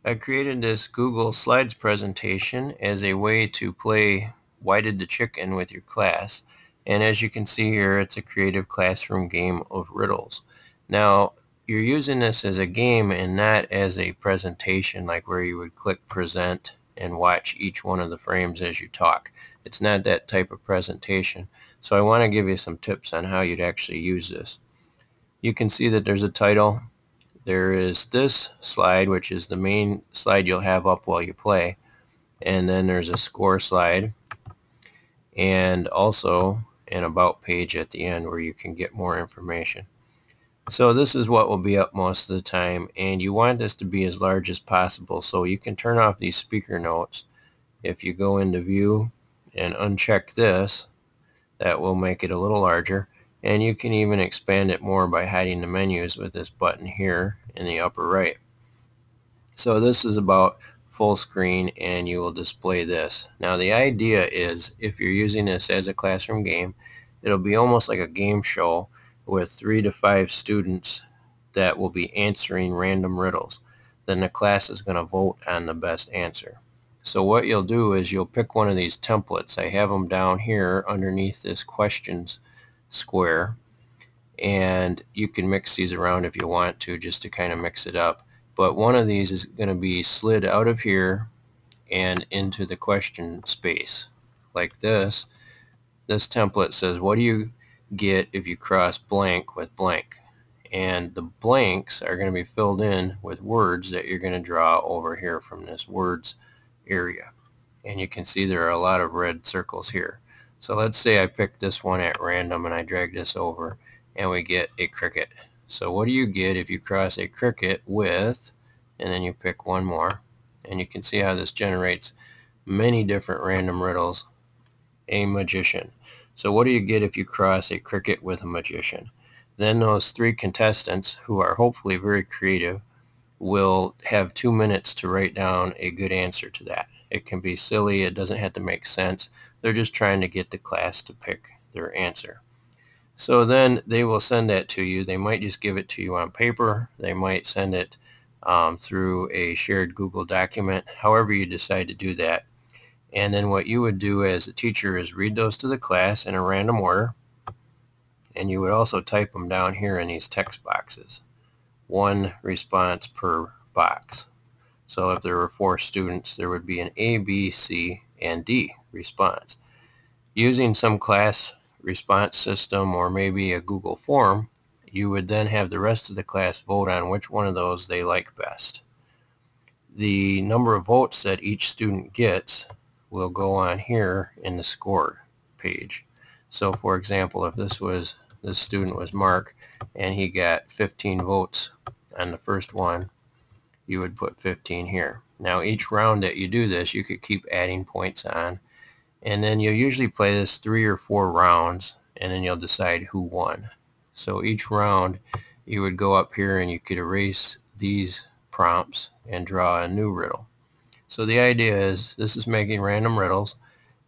I created this Google Slides presentation as a way to play Why Did the Chicken with your class. And as you can see here, it's a creative classroom game of riddles. Now, you're using this as a game and not as a presentation, like where you would click present and watch each one of the frames as you talk. It's not that type of presentation. So I want to give you some tips on how you'd actually use this. You can see that there's a title. There is this slide, which is the main slide you'll have up while you play, and then there's a score slide and also an about page at the end where you can get more information. So this is what will be up most of the time, and you want this to be as large as possible, so you can turn off these speaker notes. If you go into view and uncheck this, that will make it a little larger, and you can even expand it more by hiding the menus with this button here in the upper right. So this is about full screen, and you will display this. Now the idea is, if you're using this as a classroom game, it'll be almost like a game show with 3 to 5 students that will be answering random riddles. Then the class is going to vote on the best answer. So what you'll do is you'll pick one of these templates. I have them down here underneath this questions square, and you can mix these around if you want to, just to kind of mix it up. But one of these is going to be slid out of here and into the question space like this. This template says, what do you get if you cross blank with blank? And the blanks are going to be filled in with words that you're going to draw over here from this words area. And you can see there are a lot of red circles here. So let's say I pick this one at random and I drag this over, and we get a cricket. So what do you get if you cross a cricket with, and then you pick one more, and you can see how this generates many different random riddles. A magician. So what do you get if you cross a cricket with a magician? Then those 3 contestants, who are hopefully very creative, will have 2 minutes to write down a good answer to that. It can be silly, it doesn't have to make sense. They're just trying to get the class to pick their answer. So then they will send that to you. They might just give it to you on paper. They might send it through a shared Google document, however you decide to do that. And then what you would do as a teacher is read those to the class in a random order, and you would also type them down here in these text boxes. 1 response per box. So if there were 4 students, there would be an A, B, C, and D response. Using some class response system or maybe a Google form, you would then have the rest of the class vote on which one of those they like best. The number of votes that each student gets will go on here in the score page. So for example, if this student was Mark and he got 15 votes on the first one, you would put 15 here. Now each round that you do this, you could keep adding points on, and then you'll usually play this 3 or 4 rounds, and then you'll decide who won. So each round you would go up here and you could erase these prompts and draw a new riddle. So the idea is, this is making random riddles,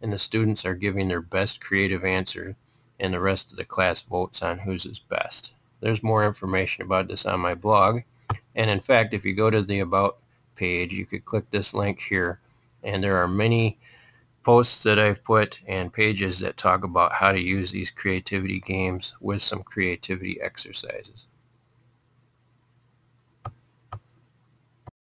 and the students are giving their best creative answer, and the rest of the class votes on whose is best. There's more information about this on my blog, and in fact, if you go to the About page, you could click this link here, and there are many posts that I've put and pages that talk about how to use these creativity games with some creativity exercises.